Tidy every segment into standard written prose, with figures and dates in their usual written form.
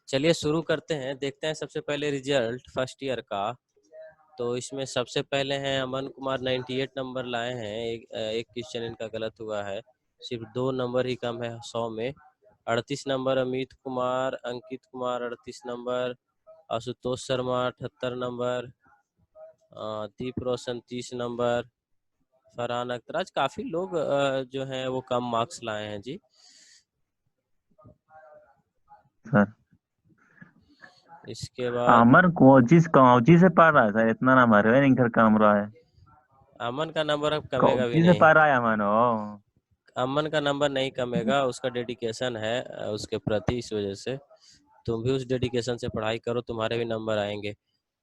चलिए शुरू करते हैं, देखते हैं सबसे पहले रिजल्ट फर्स्ट ईयर का। तो इसमें सबसे पहले हैं अमन कुमार 98 नंबर लाए हैं। एक क्वेश्चन इनका गलत हुआ है, सिर्फ 2 नंबर ही कम है 100 में। 38 number Amit Kumar, Ankit Kumar 38 number, Ashutosh Sharma 78 number, दीप रोशन 30 नंबर, फरहान अख्तर। आज काफी लोग जो हैं वो कम मार्क्स लाए हैं जी। सर इसके बाद अमन कोची से पढ़ रहा है सर, इतना नंबर है नहीं सर, कम रहा है। अमन का नंबर अब कमेगा भी कोची से नहीं। पढ़ रहा है अमन हो। अमन का नंबर नहीं कमेगा, उसका डेडिकेशन है उसके प्रति, इस वजह से तुम भी उस डेडिकेशन से पढ़ाई करो, तुम्हारे भी नंबर आएंगे।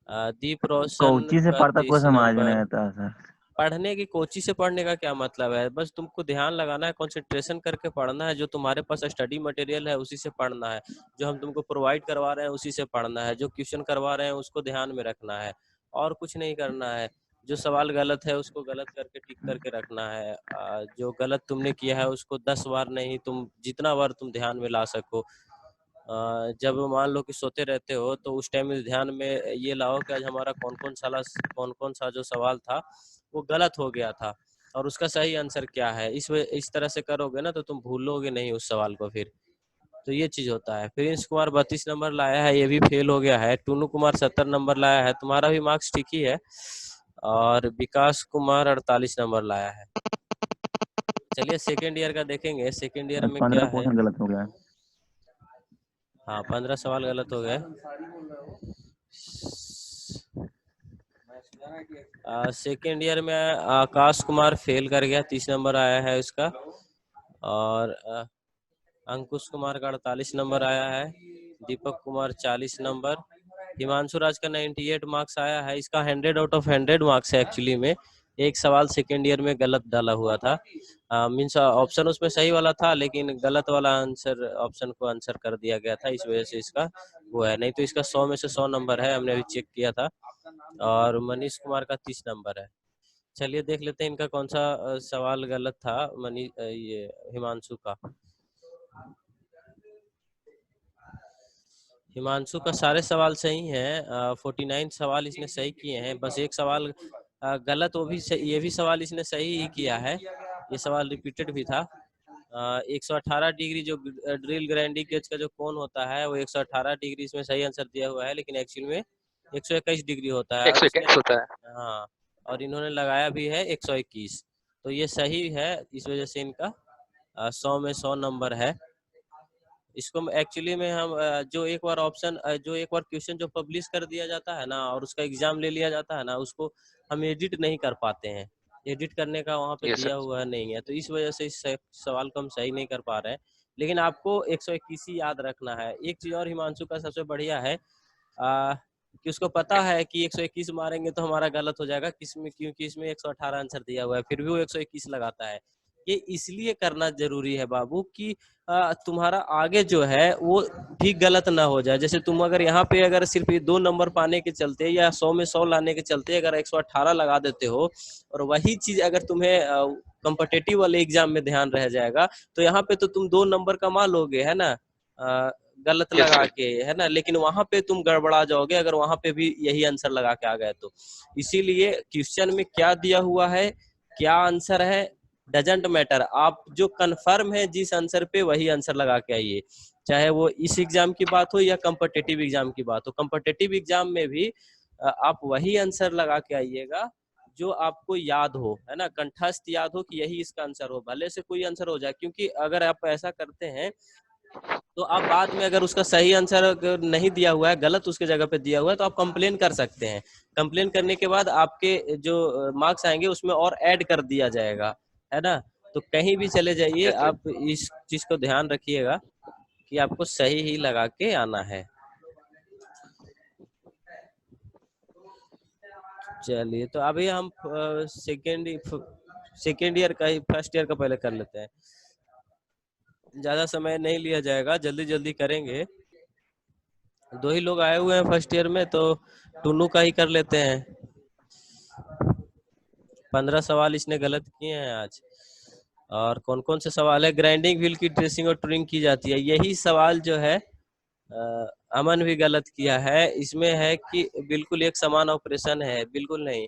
दीप रोशन कोची से का पढ़ता कोई 30 समझ में नहीं नंबर। आता सर। पढ़ने की कोची से पढ़ने का क्या मतलब है, बस तुमको ध्यान लगाना है, कंसंट्रेशन करके पढ़ना है। जो तुम्हारे पास स्टडी मटेरियल है उसी से पढ़ना है, जो हम तुमको प्रोवाइड करवा रहे हैं उसी से पढ़ना है, जो क्वेश्चन करवा रहे हैं उसको ध्यान में रखना है, और कुछ नहीं करना है। जो सवाल गलत है उसको गलत करके टिक करके रखना है। जो गलत तुमने किया है उसको 10 बार नहीं, तुम जितना बार तुम ध्यान में ला सको। जब मान लो कि सोते रहते हो तो उस टाइम में ध्यान में ये लाओ कि आज हमारा कौन कौन सा जो सवाल था वो गलत हो गया था और उसका सही आंसर क्या है। इस तरह से करोगे ना तो तुम भूलोगे नहीं उस सवाल को फिर। तो ये चीज होता है। प्रिंस कुमार 32 नंबर लाया है, ये भी फेल हो गया है। टूनू कुमार 70 नंबर लाया है, तुम्हारा भी मार्क्स ठीक ही है। और विकास कुमार 48 नंबर लाया है। चलिए सेकेंड ईयर का देखेंगे, सेकेंड ईयर में 15 क्या है। क्वेश्चन गलत हो गया। हाँ 15 सवाल गलत हो गए। सेकेंड ईयर में आकाश कुमार फेल कर गया, 30 नंबर आया है उसका। और अंकुश कुमार का 48 नंबर आया है। दीपक कुमार 40 नंबर। हिमांशु राज का 98 मार्क्स आया है। इसका 100 आउट ऑफ 100 मार्क्स है एक्चुअली में। एक सवाल सेकेंड ईयर में गलत डाला हुआ था, मीन्स ऑप्शन उसमें सही वाला था लेकिन गलत वाला आंसर ऑप्शन को आंसर कर दिया गया था, इस वजह से इसका वो है। नहीं तो इसका 100 में से 100 नंबर है, हमने अभी चेक किया था। और मनीष कुमार का 30 नंबर है। चलिए देख लेते हैं इनका कौन सा सवाल गलत था। ये हिमांशु का। हिमांशु का सारे सवाल सही हैं, 49 सवाल इसने सही किए हैं, बस एक सवाल गलत, वो भी ये भी सवाल इसने सही ही किया है, ये सवाल रिपीटेड भी था। 118 डिग्री जो ड्रिल ग्राइंडिंग गेज का जो कोण होता है वो 118 डिग्री इसमें सही आंसर दिया हुआ है, लेकिन एक्चुअल में 121 डिग्री होता है। और इसने 121 होता है। हाँ, और इन्होंने लगाया भी है 121, तो ये सही है, इस वजह से इनका 100 में 100 नंबर है। इसको एक्चुअली में हम जो एक बार क्वेश्चन जो पब्लिश कर दिया जाता है ना और उसका एग्जाम ले लिया जाता है ना, उसको हम एडिट नहीं कर पाते हैं। एडिट करने का वहाँ पे ये दिया सर हुआ नहीं है, तो इस वजह से इस सवाल को हम सही नहीं कर पा रहे हैं। लेकिन आपको 121 ही याद रखना है। एक चीज और हिमांशु का सबसे बढ़िया है कि उसको पता है कि 121 मारेंगे तो हमारा गलत हो जाएगा, क्योंकि इसमें 118 आंसर दिया हुआ है, फिर भी वो 121 लगाता है। ये इसलिए करना जरूरी है बाबू कि तुम्हारा आगे जो है वो ठीक गलत ना हो जाए। जैसे तुम अगर यहाँ पे अगर सिर्फ 2 नंबर पाने के चलते या 100 में 100 लाने के चलते अगर 118 लगा देते हो, और वही चीज अगर तुम्हें कॉम्पिटिटिव वाले एग्जाम में ध्यान रह जाएगा, तो यहाँ पे तो तुम 2 नंबर कमा लोगे, है ना, गलत यस लगा सर के, है ना, लेकिन वहां पे तुम गड़बड़ा जाओगे अगर वहां पे भी यही आंसर लगा के आ गए तो। इसीलिए क्वेश्चन में क्या दिया हुआ है, क्या आंसर है, डजेंट मैटर, आप जो कंफर्म है जिस आंसर पे वही आंसर लगा के आइए। चाहे वो इस एग्जाम की बात हो या कॉम्पिटिटिव एग्जाम की बात हो। कॉम्पिटिटिव एग्जाम में भी आप वही आंसर लगा के आइएगा जो आपको याद हो, है ना, कंठस्थ याद हो कि यही इसका आंसर हो, भले से कोई आंसर हो जाए। क्योंकि अगर आप ऐसा करते हैं तो आप बाद में अगर उसका सही आंसर नहीं दिया हुआ है, गलत उसके जगह पे दिया हुआ है, तो आप कंप्लेन कर सकते हैं। कंप्लेन करने के बाद आपके जो मार्क्स आएंगे उसमें और ऐड कर दिया जाएगा, है ना। तो कहीं भी चले जाइए यस सर आप इस चीज को ध्यान रखिएगा कि आपको सही ही लगा के आना है। चलिए तो अभी हम सेकेंड ईयर का ही फर्स्ट ईयर का पहले कर लेते हैं, ज्यादा समय नहीं लिया जाएगा, जल्दी जल्दी करेंगे। 2 ही लोग आए हुए हैं फर्स्ट ईयर में, तो टुन्नू का ही कर लेते हैं। 15 सवाल इसने गलत किए हैं आज। और कौन कौन से सवाल है, ग्राइंडिंग व्हील की ड्रेसिंग और ट्यूनिंग की जाती है, यही सवाल जो है अमन भी गलत किया है। इसमें है कि बिल्कुल एक समान ऑपरेशन है, बिल्कुल नहीं।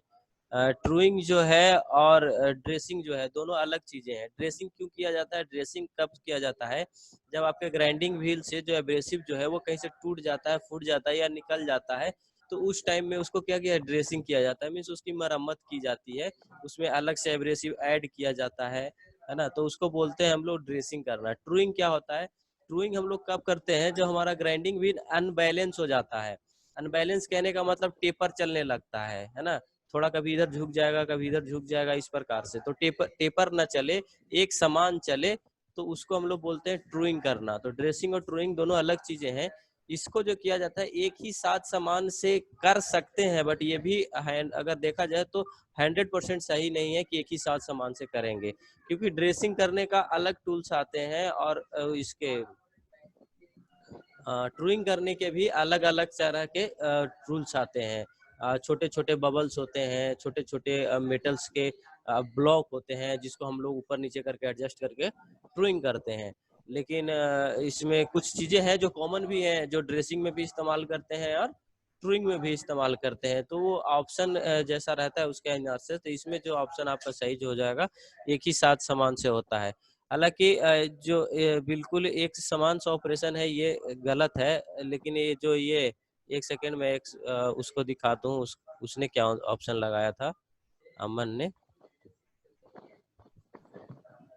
ट्रूइंग जो है और ड्रेसिंग जो है दोनों अलग चीजें हैं। ड्रेसिंग क्यों किया जाता है, ड्रेसिंग कब किया जाता है, जब आपके ग्राइंडिंग व्हील से जो एब्रेसिव जो है वो कहीं से टूट जाता है, फूट जाता है या निकल जाता है, तो उस टाइम में उसको क्या किया, ड्रेसिंग किया जाता है। मीन्स उसकी मरम्मत की जाती है, उसमें अलग से एब्रेसिव ऐड किया जाता है ना, तो उसको बोलते हैं हम लोग ड्रेसिंग करना। ट्रूइंग क्या होता है, ट्रूइंग हम लोग कब करते हैं, जब हमारा ग्राइंडिंग व्हील अनबैलेंस हो जाता है। अनबैलेंस कहने का मतलब टेपर चलने लगता है ना, थोड़ा कभी इधर झुक जाएगा, कभी इधर झुक जाएगा, इस प्रकार से। तो टेपर टेपर ना चले, एक समान चले, तो उसको हम लोग बोलते हैं ट्रूइंग करना। तो ड्रेसिंग और ट्रूइंग दोनों अलग चीजें हैं। इसको जो किया जाता है एक ही साथ समान से कर सकते हैं, बट ये भी अगर देखा जाए तो 100% सही नहीं है कि एक ही साथ समान से करेंगे, क्योंकि ड्रेसिंग करने का अलग टूल्स आते हैं और इसके ट्रूइंग करने के भी अलग अलग तरह के टूल्स आते हैं। छोटे छोटे बबल्स होते हैं, छोटे छोटे मेटल्स के ब्लॉक होते हैं, जिसको हम लोग ऊपर नीचे करके एडजस्ट करके ट्रूइंग करते हैं। लेकिन इसमें कुछ चीजें हैं जो कॉमन भी हैं, जो ड्रेसिंग में भी इस्तेमाल करते हैं और ट्रूइंग में भी इस्तेमाल करते हैं। तो वो ऑप्शन जैसा रहता है उसके हिसाब से, तो इसमें जो ऑप्शन आपका सही जो हो जाएगा, एक ही साथ समान से होता है। हालांकि जो बिल्कुल एक समान सा ऑपरेशन है ये गलत है, लेकिन ये जो ये एक सेकेंड में उसको दिखाता हूँ, उसने क्या ऑप्शन लगाया था, अमन ने।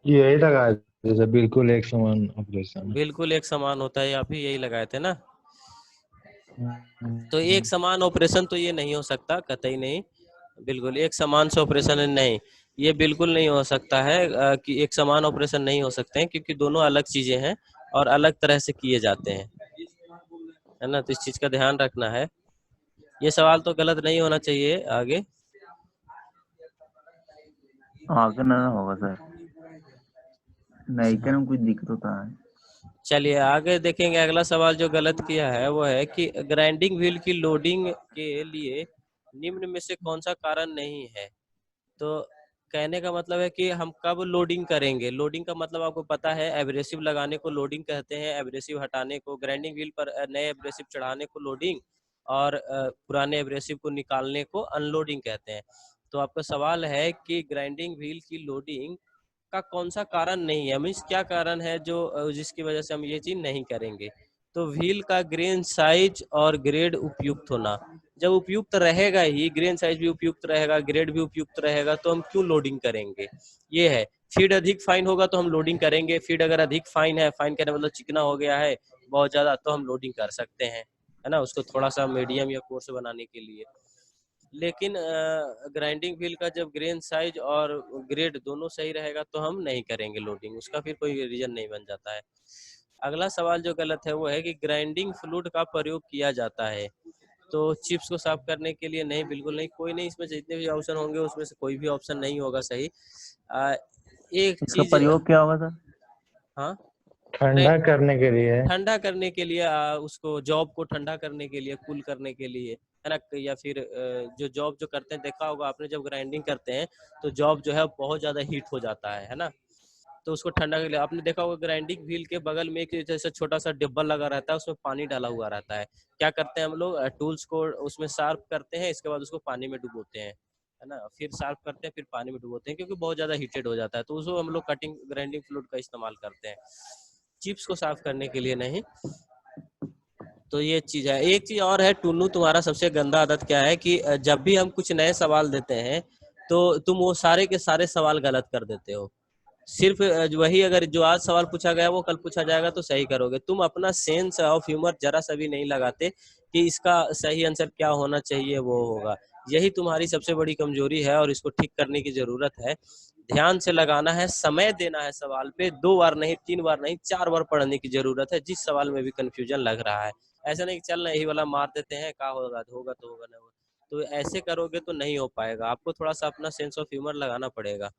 यही लगा जैसे बिल्कुल एक समान ऑपरेशन है। बिल्कुल एक समान होता है, आप ही यही लगाए थे ना। तो एक समान ऑपरेशन तो ये नहीं हो सकता, कतई नहीं। बिल्कुल एक समान से ऑपरेशन नहीं, ये बिल्कुल नहीं हो सकता है कि एक समान ऑपरेशन नहीं हो सकते हैं, क्योंकि दोनों अलग चीजें हैं और अलग तरह से किए जाते हैं, है ना। तो इस चीज का ध्यान रखना है। ये सवाल तो गलत नहीं होना चाहिए। आगे आगे ना होगा सर, नहीं करने में कुछ दिक्कत होता है। चलिए आगे देखेंगे। अगला सवाल जो गलत किया है वो है कि ग्राइंडिंग व्हील की लोडिंग के लिए निम्न में से कौन सा कारण नहीं है। तो कहने का मतलब है कि हम कब लोडिंग करेंगे। लोडिंग का मतलब आपको पता है, एब्रेसिव लगाने को लोडिंग कहते हैं, एब्रेसिव हटाने को, ग्राइंडिंग व्हील पर नए एब्रेसिव चढ़ाने को लोडिंग, और पुराने एब्रेसिव को निकालने को अनलोडिंग कहते हैं। तो आपका सवाल है कि ग्राइंडिंग व्हील की लोडिंग का कौन सा कारण नहीं है, मीन्स क्या कारण है जो जिसकी वजह से हम ये चीज नहीं करेंगे। तो व्हील का ग्रेन साइज और ग्रेड उपयुक्त होना। जब उपयुक्त रहेगा ही, ग्रेन साइज भी उपयुक्त रहेगा, ग्रेड भी उपयुक्त रहेगा, तो हम क्यों लोडिंग करेंगे। ये है। फीड अधिक फाइन होगा तो हम लोडिंग करेंगे। फीड अगर अधिक फाइन है, फाइन कहने मतलब चिकना हो गया है बहुत ज्यादा, तो हम लोडिंग कर सकते हैं, है ना, उसको थोड़ा सा मीडियम या कोर्स बनाने के लिए। लेकिन ग्राइंडिंग व्हील का जब ग्रेन साइज और ग्रेड दोनों सही रहेगा तो हम नहीं करेंगे लोडिंग, उसका फिर कोई रीजन नहीं बन जाता है। अगला सवाल जो गलत है वो है कि ग्राइंडिंग फ्लूइड का प्रयोग किया जाता है। तो चिप्स को साफ करने के लिए नहीं, बिल्कुल नहीं, कोई नहीं। इसमें जितने भी ऑप्शन होंगे उसमें से कोई भी ऑप्शन नहीं होगा सही। एक इसका चीज, प्रयोग क्या होगा सर? हाँ, ठंडा करने के लिए। ठंडा करने के लिए, उसको जॉब को ठंडा करने के लिए, कूल करने के लिए, है ना। या फिर जो जॉब जो करते हैं, देखा होगा आपने, जब ग्राइंडिंग करते हैं तो जॉब जो है बहुत ज्यादा हीट हो जाता है ना। तो उसको ठंडा के लिए आपने देखा होगा, ग्राइंडिंग व्हील के बगल में एक जैसे छोटा सा डिब्बा लगा रहता है, उसमें पानी डाला हुआ रहता है। क्या करते हैं हम लोग, टूल्स को उसमें शार्प करते हैं, इसके बाद उसको पानी में डुबोते हैं, है ना। फिर शार्प करते हैं, फिर पानी में डुबोते हैं, क्योंकि बहुत ज्यादा हीटेड हो जाता है, तो उसको हम लोग कटिंग ग्राइंडिंग फ्लूइड का इस्तेमाल करते हैं, चिप्स को साफ करने के लिए नहीं। तो ये चीज है। एक चीज और है, टुन्नू, तुम्हारा सबसे गंदा आदत क्या है कि जब भी हम कुछ नए सवाल देते हैं तो तुम वो सारे के सारे सवाल गलत कर देते हो। सिर्फ वही, अगर जो आज सवाल पूछा गया वो कल पूछा जाएगा तो सही करोगे। तुम अपना सेंस ऑफ ह्यूमर जरा सा भी नहीं लगाते कि इसका सही आंसर क्या होना चाहिए वो होगा। यही तुम्हारी सबसे बड़ी कमजोरी है और इसको ठीक करने की जरूरत है। ध्यान से लगाना है, समय देना है सवाल पे, 2 बार नहीं, 3 बार नहीं, 4 बार पढ़ने की जरूरत है जिस सवाल में भी कंफ्यूजन लग रहा है। ऐसा नहीं चल यही वाला मार देते हैं, क्या होगा, होगा तो होगा, नहीं होगा। तो ऐसे करोगे तो नहीं हो पाएगा, आपको थोड़ा सा अपना सेंस ऑफ ह्यूमर लगाना पड़ेगा।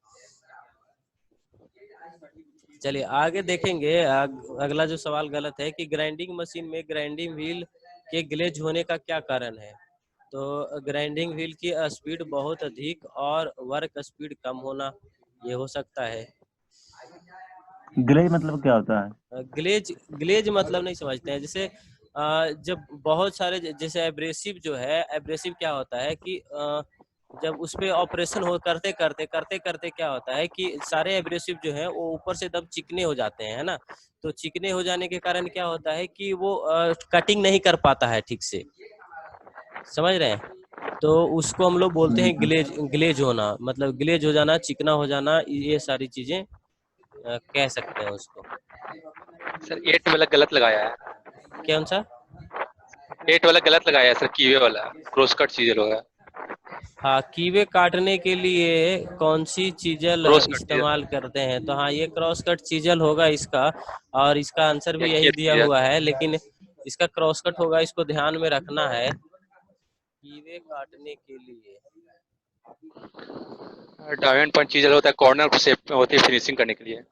चलिए आगे देखेंगे। अगला जो सवाल गलत है कि ग्राइंडिंग मशीन में ग्राइंडिंग व्हील के ग्लेज होने का क्या कारण है। तो ग्राइंडिंग व्हील की स्पीड बहुत अधिक और वर्क स्पीड कम होना, ये हो सकता है। ग्लेज मतलब क्या होता है? ग्लेज, ग्लेज मतलब नहीं समझते हैं। जैसे जब बहुत सारे जैसे एब्रेसिव जो है, एब्रेसिव क्या होता है कि जब उस पे ऑपरेशन हो करते करते क्या होता है कि सारे एब्रेसिव जो है वो ऊपर से एकदम चिकने हो जाते हैं, है ना। तो चिकने हो जाने के कारण क्या होता है कि वो कटिंग नहीं कर पाता है ठीक से, समझ रहे हैं। तो उसको हम लोग बोलते जी हैं सर। ग्लेज होना, मतलब ग्लेज हो जाना, चिकना हो जाना, ये सारी चीजें कह सकते हैं उसको। सर 8 वाला गलत लगाया है, कौन सा? 8 वाला गलत लगाया है सर, कीवे वाला क्रॉस कट चीजल होगा। हाँ, कीवे काटने के लिए कौन सी चीजल क्रॉस कट चीजल इस्तेमाल करते हैं? तो हाँ, ये क्रॉस कट चीजल होगा इसका, और इसका आंसर या भी यही खेत दिया चीजल। हुआ है, लेकिन इसका क्रॉस कट होगा, इसको ध्यान में रखना है। कीवे काटने के लिए डायमंड पंच चीजल होता है, कॉर्नर शेप में होती है फिनिशिंग करने के लिए।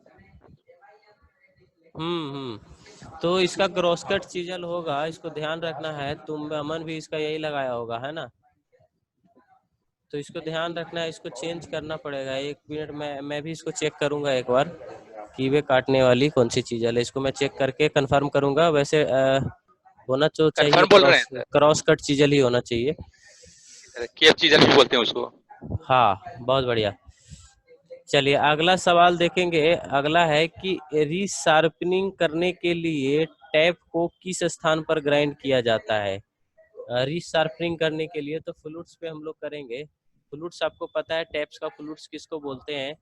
तो इसका क्रॉस कट चीजल होगा, इसको ध्यान रखना है। तुम अमन भी इसका यही लगाया होगा, है ना। तो इसको ध्यान रखना है, इसको चेंज करना पड़ेगा। 1 मिनट में मैं भी इसको चेक करूंगा एक बार, कीवे काटने वाली कौन सी चीज है, इसको मैं चेक करके कंफर्म करूंगा। वैसे होना तो चाहिए, कंफर्म बोल रहे हैं cross sir? Cross cut chisel ही होना चाहिए। केप चीजल भी बोलते हैं उसको। हाँ, बहुत बढ़िया। चलिए अगला सवाल देखेंगे। अगला है कि रीशार्पनिंग करने के लिए टैप को किस स्थान पर ग्राइंड किया जाता है? रीशार्पनिंग करने के लिए तो फ्लूट्स पे हम लोग करेंगे। फ्लूट्स आपको पता है, टैप्स का फ्लूट्स किसको बोलते हैं?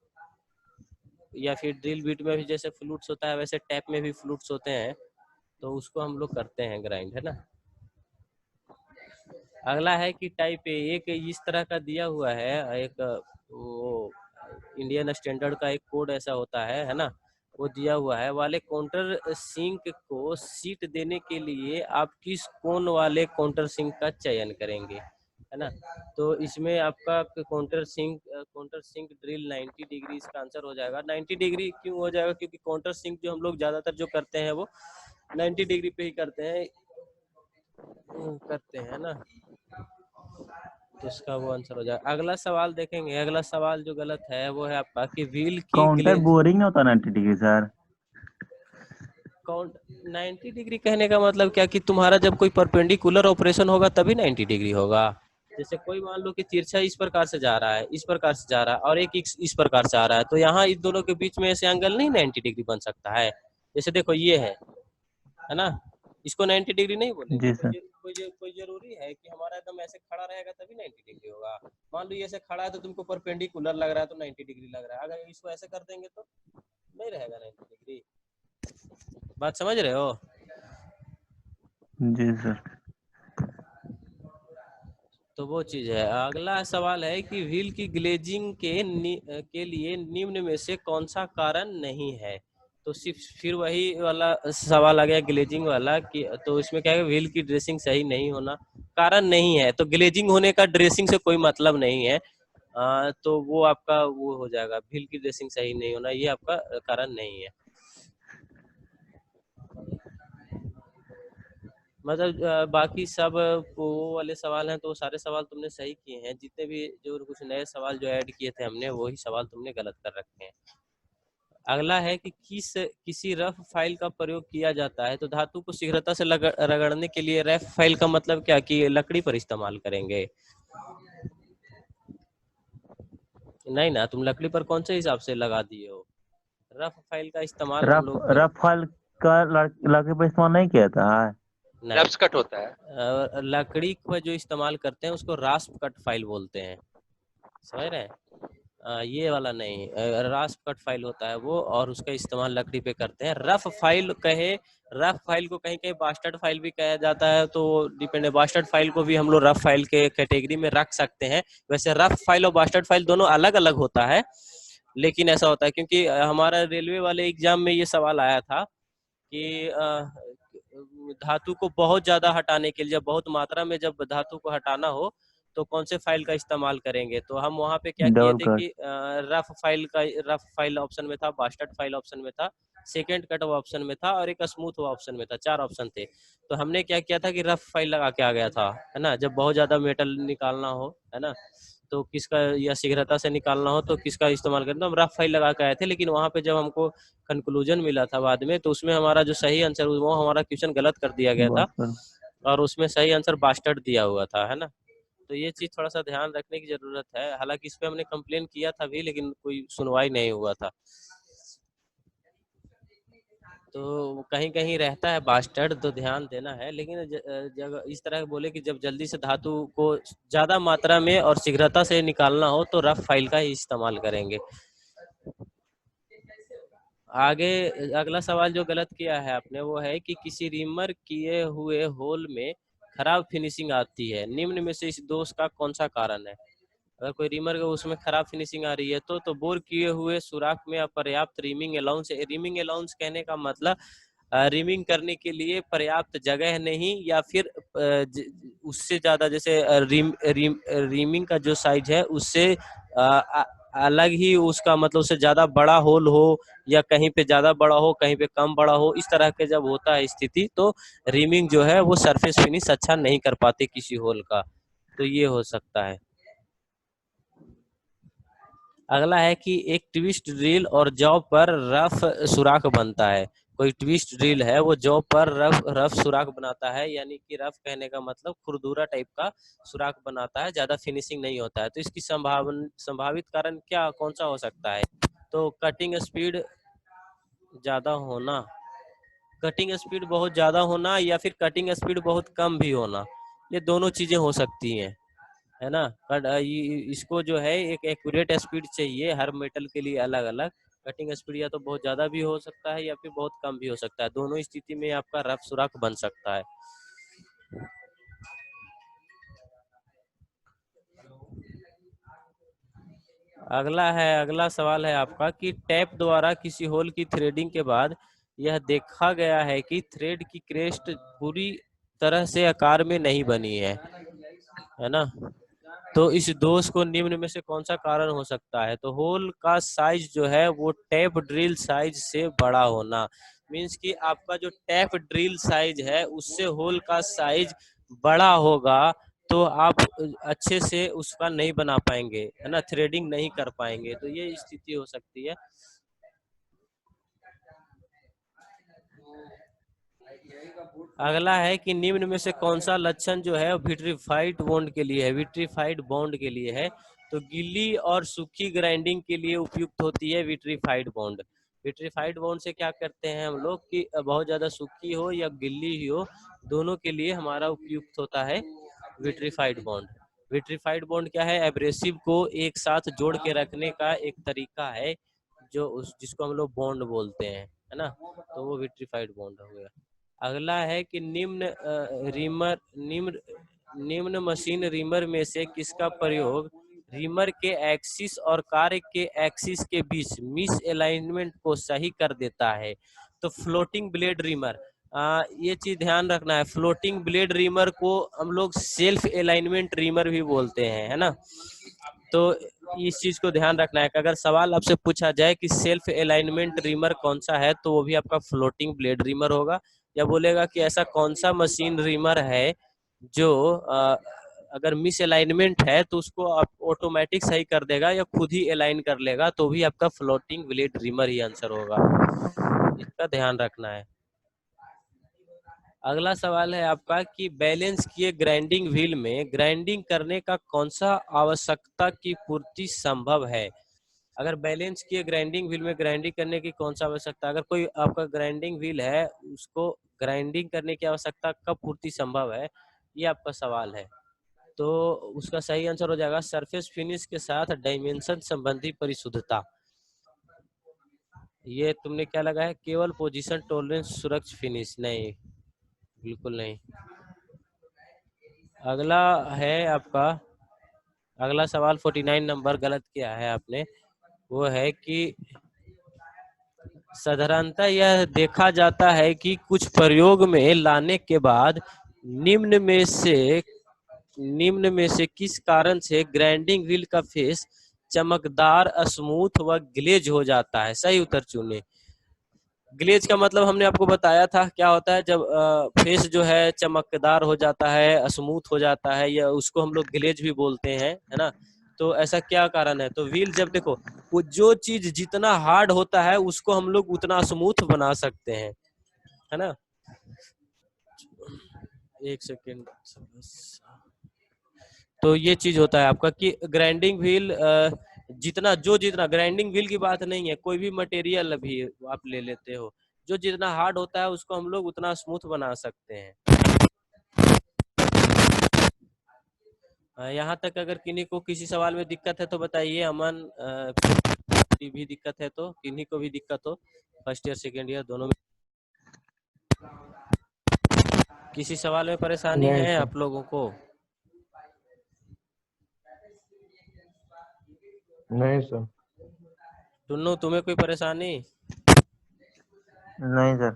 या फिर ड्रिल बीट में भी जैसे फ्लूट्स होता है, वैसे टैप में भी फ्लूट्स होते हैं, तो उसको हम लोग करते हैं ग्राइंड, है ना। अगला है कि टाइप ए, एक इस तरह का दिया हुआ है, एक वो इंडियन स्टैंडर्ड का एक कोड ऐसा होता है ना, वो दिया हुआ है। वाले काउंटर सिंक को सीट देने के लिए आप किस कोण वाले काउंटर सिंक का चयन करेंगे, है ना। तो इसमें आपका काउंटर सिंक ड्रिल 90 डिग्री इसका आंसर हो जाएगा। 90 डिग्री क्यों हो जाएगा? क्योंकि काउंटर सिंक जो हम लोग ज्यादातर जो करते हैं वो 90 डिग्री पे ही करते हैं ना, तो इसका वो आंसर हो जाएगा। अगला सवाल देखेंगे। अगला सवाल जो गलत है वो है आपका कि व्हील की काउंटर ग्लेज बोरिंग होता 90 डिग्री सर। काउंट 90 डिग्री कहने का मतलब क्या कि तुम्हारा जब कोई परपेंडिकुलर ऑपरेशन होगा तभी 90 डिग्री होगा। जैसे कोई मान लो कि तिरछा इस प्रकार से जा रहा है, इस प्रकार से जा रहा है, और एक इस प्रकार से आ रहा है, तो यहाँ इस दोनों के बीच में ऐसे एंगल नहीं 90 डिग्री बन सकता है। जैसे देखो ये है ना, इसको 90 डिग्री नहीं बोलेंगे। जी सर। कोई जरूरी है कि हमारा एकदम ऐसे खड़ा रहेगा तभी 90 डिग्री होगा? मान लो ये ऐसे खड़ा है तो तुमको परपेंडिकुलर लग रहा है तो 90 डिग्री लग रहा है, अगर इसको ऐसे कर देंगे तो नहीं रहेगा 90 डिग्री। बात समझ रहे हो? जी सर। तो वो चीज है। अगला सवाल है कि व्हील की ग्लेजिंग के लिए निम्न में से कौन सा कारण नहीं है? तो सिर्फ फिर वही वाला सवाल आ गया ग्लेजिंग वाला कि, तो इसमें क्या है, व्हील की ड्रेसिंग सही नहीं होना कारण नहीं है। तो ग्लेजिंग होने का ड्रेसिंग से कोई मतलब नहीं है। तो वो आपका वो हो जाएगा, व्हील की ड्रेसिंग सही नहीं होना, ये आपका कारण नहीं है। मतलब बाकी सब वो वाले सवाल हैं तो सारे सवाल तुमने सही किए हैं। जितने भी जो कुछ नए सवाल जो ऐड किए थे हमने, वही सवाल तुमने गलत कर रखे हैं। अगला है कि किसी रफ फाइल का प्रयोग किया जाता है तो धातु को शीघ्रता से रगड़ने के लिए रफ फाइल का मतलब क्या कि लकड़ी पर इस्तेमाल करेंगे? नहीं ना, तुम लकड़ी पर कौन से हिसाब से लगा दिए हो? रफ फाइल का इस्तेमाल हम लोग कर रफाल का लकड़ी पर इस्तेमाल नहीं किया था। नहीं, रफ्स कट होता है। लकड़ी पर जो इस्तेमाल करते हैं उसको रास्प कट फाइल बोलते हैं, समझ रहे हैं। ये वाला नहीं, रास्प कट फाइल होता है वो, और उसका इस्तेमाल लकड़ी पे करते हैं। रफ फाइल रफ फाइल को कहीं कहीं बास्टर्ड फाइल भी कहा जाता है, तो डिपेंड है। बास्टर्ड फाइल को भी हम लोग रफ फाइल के कैटेगरी में रख सकते हैं। वैसे रफ फाइल और बास्टर्ड फाइल दोनों अलग अलग होता है, लेकिन ऐसा होता है क्योंकि हमारा रेलवे वाले एग्जाम में ये सवाल आया था कि धातु को बहुत ज्यादा हटाने के लिए, बहुत मात्रा में जब धातु को हटाना हो तो कौन से फाइल का इस्तेमाल करेंगे? तो हम वहाँ पे क्या किए डबल थे कट। कि रफ फाइल ऑप्शन में था, बास्टर्ड फाइल ऑप्शन में था, सेकेंड कट ऑप्शन में था, और एक स्मूथ ऑप्शन में था। 4 ऑप्शन थे। तो हमने क्या किया था कि रफ फाइल लगा के आ गया था, है ना, जब बहुत ज्यादा मेटल निकालना हो, है ना। तो किसका, या शीघ्रता से निकालना हो तो किसका इस्तेमाल करना, हम रफ फाइल लगा के आए थे। लेकिन वहाँ पे जब हमको कंक्लूजन मिला था बाद में, तो उसमें हमारा जो सही आंसर वो हमारा क्वेश्चन गलत कर दिया गया था, बस सर। और उसमें सही आंसर बास्टर्ड दिया हुआ था, है ना। तो ये चीज थोड़ा सा ध्यान रखने की जरूरत है। हालांकि इस पे हमने कंप्लेन किया था भी, लेकिन कोई सुनवाई नहीं हुआ था। तो कहीं कहीं रहता है बास्टर्ड, तो ध्यान देना है। लेकिन जब इस तरह बोले कि जब जल्दी से धातु को ज्यादा मात्रा में और शीघ्रता से निकालना हो तो रफ फाइल का ही इस्तेमाल करेंगे। आगे अगला सवाल जो गलत किया है आपने वो है कि किसी रिमर किए हुए होल में खराब फिनिशिंग आती है, निम्न में से इस दोष का कौन सा कारण है। अगर कोई रिमर का उसमें खराब फिनिशिंग आ रही है तो बोर किए हुए सुराख में अपर्याप्त रिमिंग अलाउंस। रिमिंग अलाउंस कहने का मतलब रिमिंग करने के लिए पर्याप्त जगह नहीं, या फिर उससे ज्यादा, जैसे रिमिंग का जो साइज है उससे अलग ही उसका मतलब उससे ज्यादा बड़ा होल हो, या कहीं पे ज्यादा बड़ा हो कहीं पे कम बड़ा हो। इस तरह के जब होता है स्थिति, तो रिमिंग जो है वो सरफेस फिनिश अच्छा नहीं कर पाते किसी होल का, तो ये हो सकता है। अगला है कि एक ट्विस्ट ड्रिल और जॉब पर रफ सुराख बनता है। कोई ट्विस्ट ड्रिल है वो जॉब पर रफ सुराख बनाता है, यानी कि रफ कहने का मतलब खुरदुरा टाइप का सुराख बनाता है, ज्यादा फिनिशिंग नहीं होता है। तो इसकी संभावित कारण क्या कौन सा हो सकता है। तो कटिंग स्पीड ज्यादा होना, कटिंग स्पीड बहुत ज्यादा होना, या फिर कटिंग स्पीड बहुत कम भी होना। ये दोनों चीजें हो सकती हैं, है ना। इसको जो है एक एक्यूरेट स्पीड चाहिए हर मेटल के लिए अलग अलग। कटिंग स्पीड या तो बहुत ज्यादा भी हो सकता है या फिर बहुत कम भी हो सकता है। दोनों स्थिति में आपका रफ सुराख बन सकता है। अगला सवाल है आपका कि टैप द्वारा किसी होल की थ्रेडिंग के बाद यह देखा गया है कि थ्रेड की क्रेस्ट पूरी तरह से आकार में नहीं बनी है ना। तो इस दोष को निम्न में से कौन सा कारण हो सकता है। तो होल का साइज जो है वो टैप ड्रिल साइज से बड़ा होना, मींस कि आपका जो टैप ड्रिल साइज है उससे होल का साइज बड़ा होगा, तो आप अच्छे से उसका नहीं बना पाएंगे, है ना, थ्रेडिंग नहीं कर पाएंगे। तो ये स्थिति हो सकती है। अगला है कि निम्न में से कौन सा लक्षण जो है विट्रीफाइड बॉन्ड के लिए है। विट्रीफाइड बॉन्ड के लिए है तो गीली और सूखी ग्राइंडिंग के लिए उपयुक्त होती है विट्रीफाइड बॉन्ड। विट्रीफाइड बॉन्ड से क्या करते हैं हम लोग कि बहुत ज्यादा सूखी हो या गिल्ली ही हो, दोनों के लिए हमारा उपयुक्त होता है विट्रीफाइड बॉन्ड। विट्रीफाइड बॉन्ड क्या है, एब्रेसिव को एक साथ जोड़ के रखने का एक तरीका है, जो जिसको हम लोग बॉन्ड बोलते हैं, है ना। तो वो विट्रीफाइड बॉन्ड हो गया। अगला है कि निम्न मशीन रीमर में से किसका प्रयोग रीमर के एक्सिस और कार्य के एक्सिस के बीच मिस अलाइनमेंट को सही कर देता है। तो फ्लोटिंग ब्लेड रीमर, ये चीज ध्यान रखना है। फ्लोटिंग ब्लेड रीमर को हम लोग सेल्फ अलाइनमेंट रीमर भी बोलते हैं, है ना। तो इस चीज को ध्यान रखना है कि अगर सवाल आपसे पूछा जाए कि सेल्फ अलाइनमेंट रीमर कौन सा है, तो वो भी आपका फ्लोटिंग ब्लेड रीमर होगा। या बोलेगा कि ऐसा कौन सा मशीन रीमर है जो अगर मिस अलाइनमेंट है तो उसको आप ऑटोमेटिक सही कर देगा या खुद ही अलाइन कर लेगा, तो भी आपका फ्लोटिंग ब्लेड रीमर ही आंसर होगा। इसका ध्यान रखना है। अगला सवाल है आपका कि बैलेंस किए ग्राइंडिंग व्हील में ग्राइंडिंग करने का कौन सा आवश्यकता की पूर्ति संभव है। अगर बैलेंस किए ग्राइंडिंग व्हील में ग्राइंडिंग करने की कौन सा आवश्यकता, अगर कोई आपका ग्राइंडिंग व्हील है उसको ग्राइंडिंग करने की आवश्यकता कब पूर्ति संभव है, ये आपका सवाल है। तो उसका सही आंसर हो जाएगा सरफेस फिनिश के साथ डायमेंशन संबंधी परिशुद्धता। ये तुमने क्या लगा है, केवल पोजीशन टॉलरेंस सुरक्षा फिनिश, नहीं बिल्कुल नहीं। अगला है आपका, अगला सवाल 49 नंबर गलत किया है आपने। वो है कि साधारणतः यह देखा जाता है कि कुछ प्रयोग में लाने के बाद निम्न में से किस कारण से ग्राइंडिंग व्हील का फेस चमकदार, स्मूथ व ग्लेज हो जाता है। सही उत्तर चुने। ग्लेज का मतलब हमने आपको बताया था क्या होता है, जब फेस जो है चमकदार हो जाता है, स्मूथ हो जाता है, या उसको हम लोग ग्लेज भी बोलते हैं, है ना। तो ऐसा क्या कारण है? तो व्हील जब देखो, वो जो चीज जितना हार्ड होता है उसको हम लोग उतना स्मूथ बना सकते हैं, है ना। एक सेकेंड। तो ये चीज होता है आपका कि ग्राइंडिंग व्हील जितना ग्राइंडिंग व्हील की बात नहीं है, कोई भी मटेरियल भी आप ले लेते हो, जो जितना हार्ड होता है उसको हम लोग उतना स्मूथ बना सकते हैं। यहाँ तक अगर किन्हीं को किसी सवाल में दिक्कत है तो बताइए। अमन भी दिक्कत है तो, किन्हीं को भी दिक्कत हो, फर्स्ट ईयर सेकेंड ईयर दोनों में किसी सवाल में परेशानी नहीं है सर। आप लोगों को? नहीं सर। टुन्नू तुम्हें कोई परेशानी? नहीं सर।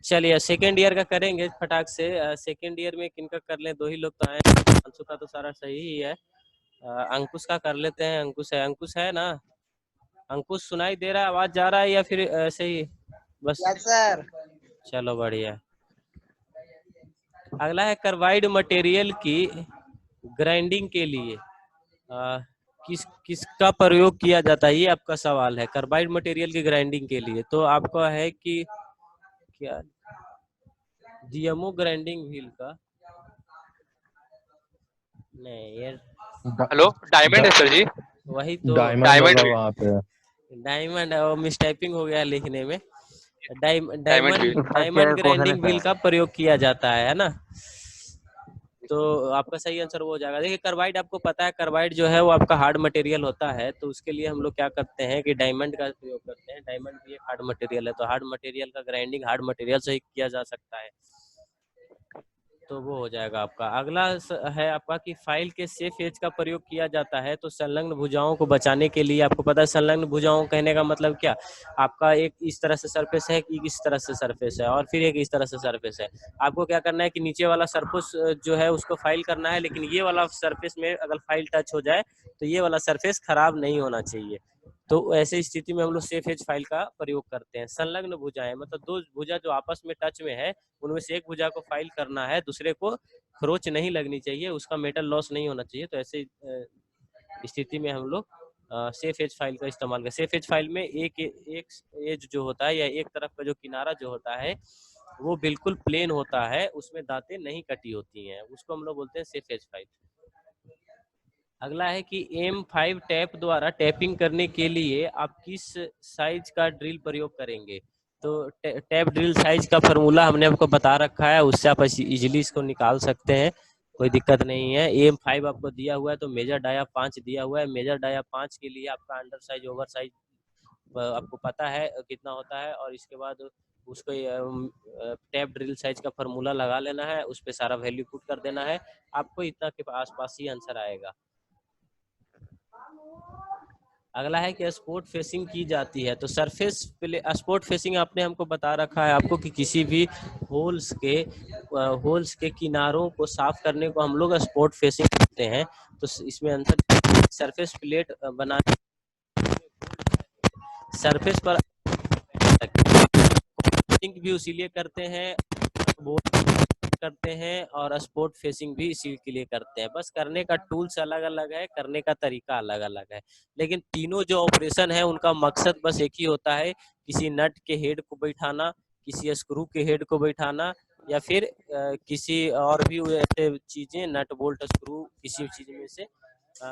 चलिए सेकेंड ईयर का करेंगे फटाक से। सेकेंड ईयर में किनका कर लें? दो ही लोग तो आए। अंशु का तो सारा सही ही है। अंकुश का कर लेते हैं। अंकुश है ना? अंकुश सुनाई दे रहा है? आवाज जा रहा है या फिर ऐसे ही बस? Yes sir. चलो बढ़िया। अगला है कार्बाइड मटेरियल की ग्राइंडिंग के लिए किसका प्रयोग किया जाता है, ये आपका सवाल है। कार्बाइड मटेरियल की ग्राइंडिंग के लिए तो आपका है कि क्या डीएमओ ग्राइंडिंग व्हील का? नहीं यार, हेलो, डायमंड है सर जी। वही तो डायमंड डायमंड होगा व्हील। वहाँ पे। डायमंड है, वो मिसटाइपिंग हो गया लिखने में। Diamond wheel. इसका क्या डायमंड क्वेश्चन है ग्राइंडिंग व्हील सर? का प्रयोग किया जाता है ना। तो आपका सही आंसर वो हो जाएगा। देखिए कार्बाइड आपको पता है, कार्बाइड जो है वो आपका हार्ड मटेरियल होता है, तो उसके लिए हम लोग क्या करते हैं कि डायमंड का प्रयोग करते हैं। डायमंड भी एक हार्ड मटेरियल है, तो हार्ड मटेरियल का ग्राइंडिंग हार्ड मटेरियल से ही किया जा सकता है, तो वो हो जाएगा आपका। अगला है आपका कि फाइल के सेफ एज का प्रयोग किया जाता है तो संलग्न भुजाओं को बचाने के लिए। आपको पता है संलग्न भुजाओं कहने का मतलब क्या? आपका एक इस तरह से सरफेस है, एक इस तरह से सरफेस है, और फिर एक इस तरह से सरफेस है। आपको क्या करना है कि नीचे वाला सरफेस जो है उसको फाइल करना है, लेकिन ये वाला सरफेस में अगर फाइल टच हो जाए तो ये वाला सरफेस खराब नहीं होना चाहिए। तो ऐसे स्थिति में हम लोग सेफ एज फाइल का प्रयोग करते हैं। संलग्न भुजाएं मतलब दो भुजा जो आपस में टच में है, उनमें से एक भुजा को फाइल करना है, दूसरे को खरोच नहीं लगनी चाहिए, उसका मेटल लॉस नहीं होना चाहिए। तो ऐसे स्थिति में हम लोग सेफ एज फाइल का इस्तेमाल करें। सेफ एज फाइल में एक एज जो होता है या एक तरफ का जो किनारा जो होता है वो बिल्कुल प्लेन होता है, उसमें दांतें नहीं कटी होती हैं, उसको हम लोग बोलते हैं सेफ एज फाइल। अगला है कि M5 टैप द्वारा टैपिंग करने के लिए आप किस साइज का ड्रिल प्रयोग करेंगे? तो टैप ड्रिल साइज का फार्मूला हमने आपको बता रखा है, उससे आप इजीली इसको निकाल सकते हैं, कोई दिक्कत नहीं है। M5 आपको दिया हुआ है तो मेजर डाया 5 दिया हुआ है। मेजर डाया 5 के लिए आपका अंडर साइज ओवर साइज आपको पता है कितना होता है, और इसके बाद उसको टैप ड्रिल साइज का फार्मूला लगा लेना है, उस पर सारा वैल्यू पुट कर देना है, आपको इतना के आसपास ही आंसर आएगा। अगला है कि स्पोर्ट फेसिंग की जाती है तो सरफेस स्पोर्ट फेसिंग आपने हमको बता रखा है आपको कि किसी भी होल्स के किनारों को साफ करने को हम लोग स्पोर्ट फेसिंग करते हैं। तो इसमें आंसर सरफेस प्लेट बना सरफेस पर भी इसीलिए करते हैं, करते हैं, और स्पोर्ट फेसिंग भी इसी के लिए करते हैं। बस करने का टूल्स अलग अलग है, करने का तरीका अलग अलग है, लेकिन तीनों जो ऑपरेशन है उनका मकसद बस एक ही होता है, किसी नट के हेड को बैठाना, किसी स्क्रू के हेड को बैठाना, या फिर किसी और भी ऐसे चीजें नट बोल्ट स्क्रू किसी चीज में से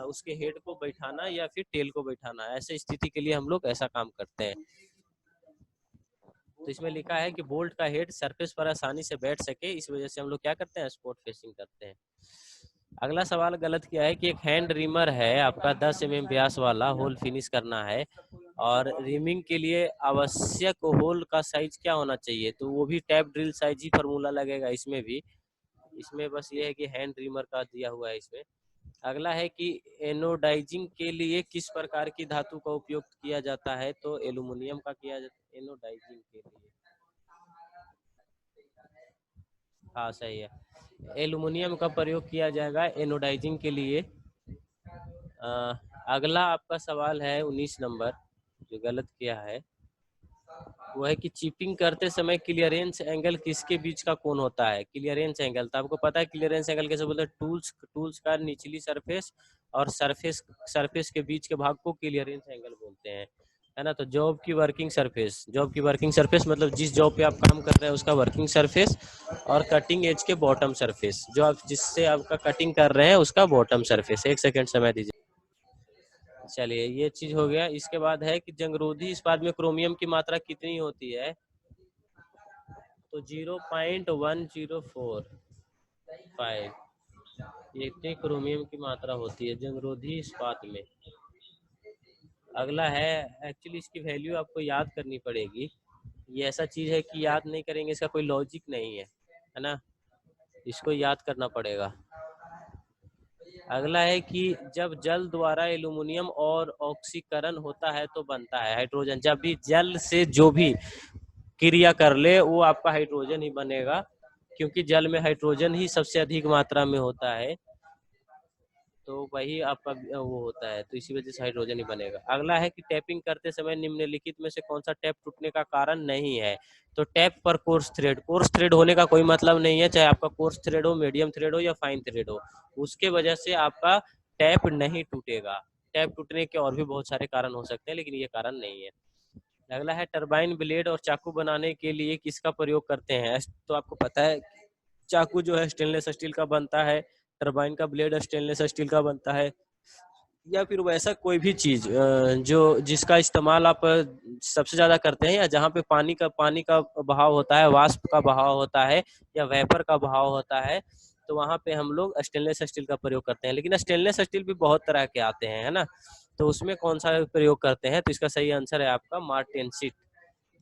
उसके हेड को बैठाना या फिर टेल को बैठाना। ऐसे स्थिति के लिए हम लोग ऐसा काम करते हैं। तो इसमें लिखा है कि बोल्ट का हेड सरफेस पर आसानी से बैठ सके, इस वजह से हम लोग क्या करते हैं, स्पोर्ट फेसिंग करते हैं। अगला सवाल गलत किया है कि एक हैंड रिमर है आपका 10 mm व्यास वाला, होल फिनिश करना है, और रिमिंग के लिए आवश्यक होल का साइज क्या होना चाहिए? तो वो भी टैप ड्रिल साइज ही फार्मूला लगेगा इसमें भी। इसमें बस ये है कि हैंड रिमर का दिया हुआ है इसमें। अगला है कि एनोडाइजिंग के लिए किस प्रकार की धातु का उपयोग किया जाता है? तो एल्यूमिनियम का किया जाता है एनोडाइजिंग के लिए। हाँ सही है। एल्युमिनियम का प्रयोग किया जाएगा एनोडाइजिंग के लिए। अगला आपका सवाल है 19 नंबर, जो गलत किया है वो है कि चिपिंग करते समय क्लियरेंस एंगल किसके बीच का कोण होता है। क्लियरेंस एंगल, तो आपको पता है क्लियरेंस एंगल कैसे बोलते हैं, टूल्स का निचली सरफेस और सरफेस के बीच के भाग को क्लियरेंस एंगल बोलते हैं, है ना। तो जॉब की वर्किंग सरफेस मतलब जिस जॉब पे आप काम कर रहे हैं उसका वर्किंग सरफेस, और कटिंग एज के बॉटम सरफेस, जो आप जिससे आपका कटिंग कर रहे हैं उसका बॉटम सरफेस। एक सेकेंड समय दीजिए। चलिए ये चीज हो गया। इसके बाद है कि जंगरोधी इस्पात में क्रोमियम की मात्रा कितनी होती है, तो 0.1045 ये इतनी क्रोमियम की मात्रा होती है जंगरोधी इस्पात में। अगला है, एक्चुअली इसकी वैल्यू आपको याद करनी पड़ेगी, ये ऐसा चीज है कि याद नहीं करेंगे इसका कोई लॉजिक नहीं है ना, इसको याद करना पड़ेगा। अगला है कि जब जल द्वारा एल्युमिनियम और ऑक्सीकरण होता है तो बनता है हाइड्रोजन। जब भी जल से जो भी क्रिया कर ले वो आपका हाइड्रोजन ही बनेगा, क्योंकि जल में हाइड्रोजन ही सबसे अधिक मात्रा में होता है, तो वही आपका वो होता है, तो इसी वजह से हाइड्रोजन ही बनेगा। अगला है कि टैपिंग करते समय निम्नलिखित में से कौन सा टैप टूटने का कारण नहीं है, तो टैप पर कोर्स थ्रेड होने का कोई मतलब नहीं है, चाहे आपका कोर्स थ्रेड हो, मीडियम थ्रेड हो या फाइन थ्रेड हो, उसके वजह से आपका टैप नहीं टूटेगा। टैप टूटने के और भी बहुत सारे कारण हो सकते हैं, लेकिन ये कारण नहीं है। अगला है टरबाइन ब्लेड और चाकू बनाने के लिए किसका प्रयोग करते हैं, तो आपको पता है चाकू जो है स्टेनलेस स्टील का बनता है, टरबाइन का ब्लेड स्टेनलेस स्टील का बनता है, या फिर वैसा कोई भी चीज जो जिसका इस्तेमाल आप सबसे ज्यादा करते हैं, या जहाँ पे पानी का बहाव होता है, वाष्प का बहाव होता है या वेपर का बहाव होता है, तो वहाँ पे हम लोग स्टेनलेस स्टील का प्रयोग करते हैं। लेकिन स्टेनलेस स्टील भी बहुत तरह के आते हैं, है ना, तो उसमें कौन सा प्रयोग करते हैं, तो इसका सही आंसर है आपका मार्टेनसीट,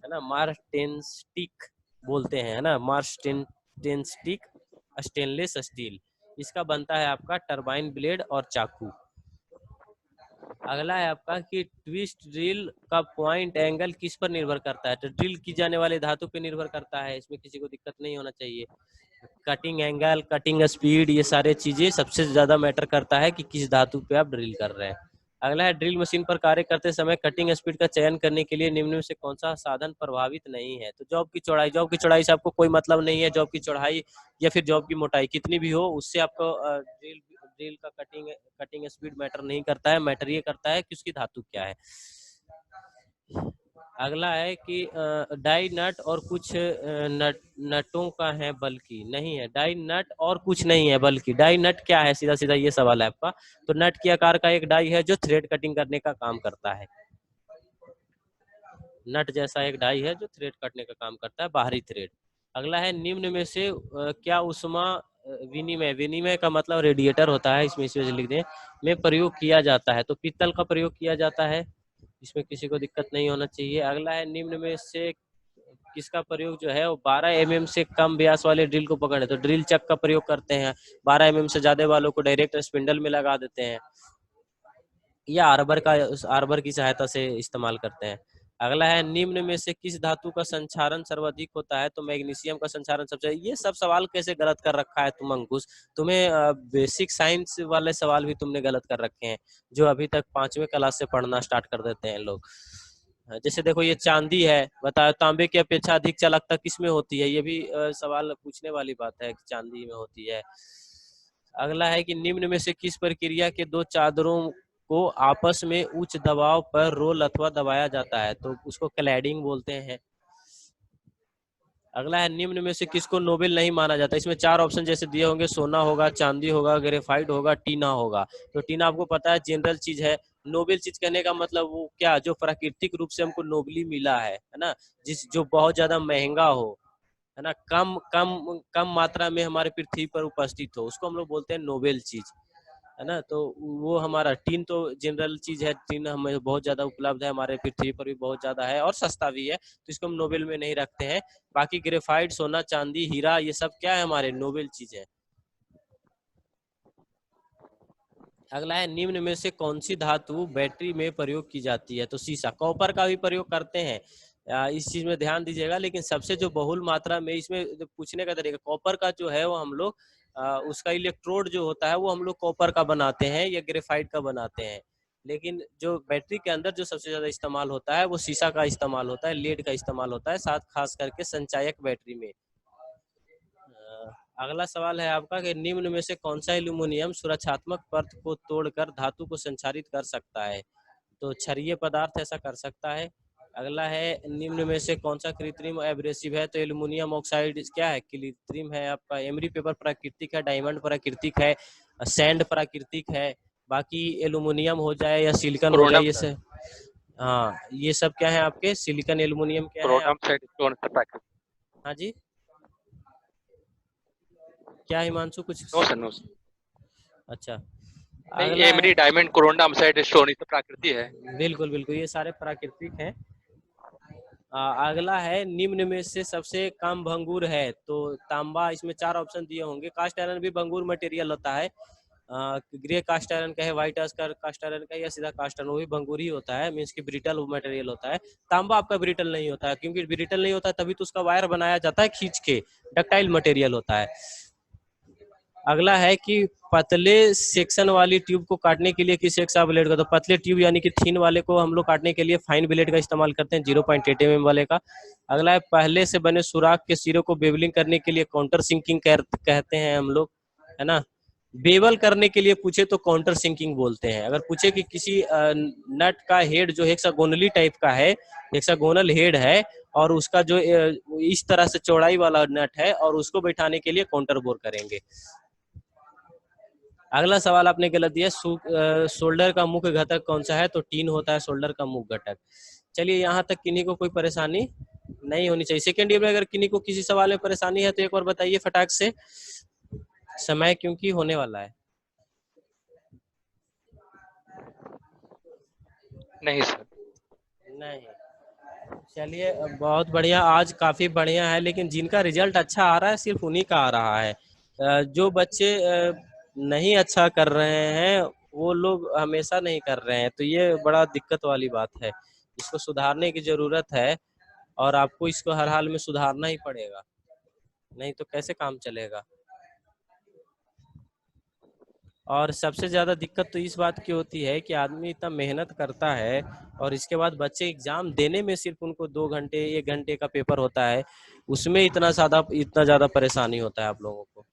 है ना, मार्टेनस्टिक बोलते हैं, है ना, मार्टेनस्टिक स्टेनलेस स्टील, इसका बनता है आपका टरबाइन ब्लेड और चाकू। अगला है आपका कि ट्विस्ट ड्रिल का पॉइंट एंगल किस पर निर्भर करता है, तो ड्रिल की जाने वाले धातु पे निर्भर करता है, इसमें किसी को दिक्कत नहीं होना चाहिए। कटिंग एंगल, कटिंग स्पीड, ये सारे चीजें सबसे ज्यादा मैटर करता है कि किस धातु पे आप ड्रिल कर रहे हैं। अगला है ड्रिल मशीन पर कार्य करते समय कटिंग स्पीड का चयन करने के लिए निम्न में से कौन सा साधन प्रभावित नहीं है, तो जॉब की चौड़ाई से आपको कोई मतलब नहीं है, जॉब की चौड़ाई या फिर जॉब की मोटाई कितनी भी हो, उससे आपको ड्रिल का कटिंग स्पीड मैटर नहीं करता है, मैटर ये करता है कि उसकी धातु क्या है। अगला है कि डाई नट और कुछ नटों का है बल्कि नहीं है, डाई नट और कुछ नहीं है बल्कि, डाई नट क्या है, सीधा सीधा ये सवाल है आपका, तो नट के आकार का एक डाई है जो थ्रेड कटिंग करने का काम करता है, नट जैसा एक डाई है जो थ्रेड काटने का काम करता है, बाहरी थ्रेड। अगला है निम्न में से क्या उष्मा विनिमय का मतलब रेडिएटर होता है, इसमें इस वजह से लिख दें, में प्रयोग किया जाता है, तो पीतल का प्रयोग किया जाता है, इसमें किसी को दिक्कत नहीं होना चाहिए। अगला है निम्न में से किसका प्रयोग जो है वो 12 mm से कम व्यास वाले ड्रिल को पकड़े, तो ड्रिल चक का प्रयोग करते हैं, 12 mm से ज्यादा वालों को डायरेक्ट स्पिंडल में लगा देते हैं, या आर्बर की सहायता से इस्तेमाल करते हैं। अगला है निम्न में से किस धातु का संचारण सर्वाधिक होता है, तो मैग्नीशियम का संचारण सबसे। ये सब सवाल कैसे गलत कर रखा है तुम अंकुश, तुम्हें बेसिक साइंस वाले सवाल भी तुमने गलत कर रखे हैं, जो अभी तक 5वीं क्लास से पढ़ना स्टार्ट कर देते हैं लोग। जैसे देखो ये चांदी है, बताओ तांबे की अपेक्षा अधिक चालकता किसमें होती है, ये भी सवाल पूछने वाली बात है कि चांदी में होती है। अगला है कि निम्न में से किस प्रक्रिया के दो चादरों को आपस में उच्च दबाव पर रोल अथवा दबाया जाता है, तो उसको क्लैडिंग बोलते हैं। अगला है निम्न में से किसको नोबेल नहीं माना जाता, इसमें 4 ऑप्शन जैसे दिए होंगे, सोना होगा, चांदी होगा, ग्रेफाइट होगा, टीना होगा, तो टीना आपको पता है जनरल चीज है, नोबेल चीज कहने का मतलब वो क्या, जो प्राकृतिक रूप से हमको नोबली मिला है ना, जो बहुत ज्यादा महंगा हो, है ना, कम कम कम मात्रा में हमारे पृथ्वी पर उपस्थित हो, उसको हम लोग बोलते हैं नोबेल चीज, है ना, तो वो हमारा टीन तो जनरल चीज है, टीन हमें बहुत ज्यादा उपलब्ध है, हमारे पृथ्वी पर भी बहुत ज्यादा है और सस्ता भी है, तो इसको हम नोबेल में नहीं रखते हैं। बाकी ग्रेफाइट, सोना, चांदी, हीरा, ये सब क्या है, हमारे नोबेल चीज है। अगला है निम्न में से कौन सी धातु बैटरी में प्रयोग की जाती है, तो शीशा। कॉपर का भी प्रयोग करते हैं, इस चीज में ध्यान दीजिएगा, लेकिन सबसे जो बहुल मात्रा में इसमें पूछने का तरीका, कॉपर का जो है वो हम लोग उसका इलेक्ट्रोड जो होता है वो हम लोग कॉपर का बनाते हैं या ग्रेफाइट का बनाते हैं, लेकिन जो बैटरी के अंदर जो सबसे ज़्यादा इस्तेमाल होता है वो शीशा का इस्तेमाल होता है, लेड का इस्तेमाल होता है, साथ खास करके संचायक बैटरी में। अगला सवाल है आपका कि निम्न में से कौन सा एल्यूमिनियम सुरक्षात्मक परत को तोड़कर धातु को संचारित कर सकता है? तो क्षारीय पदार्थ ऐसा कर सकता है। अगला है निम्न में से कौन सा कृत्रिम एब्रेसिव है? तो एल्यूमिनियम ऑक्साइड क्या है? कृत्रिम है आपका। एमरी पेपर प्राकृतिक है, डायमंड प्राकृतिक है, सैंड प्राकृतिक है, बाकी एल्यूमिनियम हो जाए या सिलिकॉन हो जाए ये सब। हाँ, ये सब क्या है आपके? सिलिकॉन एल्यूमिनियम क्या है? हाँ जी, क्या हिमांशु कुछ? No sir, no sir. अच्छा, नहीं, अगला emery, diamond, corona, oxide, stone, ये तो प्राकृति है। बिल्कुल बिल्कुल, ये सारे प्राकृतिक हैं। अगला है निम्न में से सबसे कम भंगुर है? तो तांबा, इसमें 4 ऑप्शन दिए होंगे। कास्ट आयरन भी भंगुर मटेरियल होता है, ग्रे कास्ट आयरन का है, व्हाइट कास्ट आयरन का या सीधा कास्ट आयरन, वो भी भंगुर ही होता है, मीन्स की ब्रिटल मटेरियल होता है। तांबा आपका ब्रिटल नहीं होता है, क्योंकि ब्रिटल नहीं होता है तभी तो उसका वायर बनाया जाता है खींच के, डक्टाइल मटेरियल होता है। अगला है कि पतले सेक्शन वाली ट्यूब को काटने के लिए किस एक सा ब्लेड का? तो पतले ट्यूब यानी कि थिन वाले को हम लोग काटने के लिए फाइन ब्लेड का इस्तेमाल करते हैं, 0.8 mm वाले का। अगला है पहले से बने सुराख के सिरों को बेवलिंग करने के लिए काउंटर सिंकिंग कहते हैं हम लोग, है ना। बेवल करने के लिए पूछे तो काउंटर सिंकिंग बोलते हैं। अगर पूछे कि किसी नट का हेड जो हेक्सागोनली टाइप का है, हेक्सागोनल हेड है, और उसका जो इस तरह से चौड़ाई वाला नट है, और उसको बैठाने के लिए काउंटर बोर करेंगे। अगला सवाल आपने गलत दिया, शोल्डर का मुख्य घटक कौन सा है? तो टीन होता है शोल्डर का मुख्य घटक। चलिए, यहाँ तक किन्हीं को कोई परेशानी नहीं होनी चाहिए। सेकेंड ईयर में अगर किन्हीं को किसी सवाल में परेशानी है तो एक बार बताइए फटाक से, समय क्योंकि होने वाला है। नहीं सर। नहीं, चलिए बहुत बढ़िया, आज काफी बढ़िया है, लेकिन जिनका रिजल्ट अच्छा आ रहा है सिर्फ उन्हीं का आ रहा है। जो बच्चे नहीं अच्छा कर रहे हैं वो लोग हमेशा नहीं कर रहे हैं, तो ये बड़ा दिक्कत वाली बात है। इसको सुधारने की जरूरत है, और आपको इसको हर हाल में सुधारना ही पड़ेगा, नहीं तो कैसे काम चलेगा। और सबसे ज़्यादा दिक्कत तो इस बात की होती है कि आदमी इतना मेहनत करता है, और इसके बाद बच्चे एग्जाम देने में सिर्फ उनको 2 घंटे 1 घंटे का पेपर होता है, उसमें इतना ज़्यादा परेशानी होता है आप लोगों को।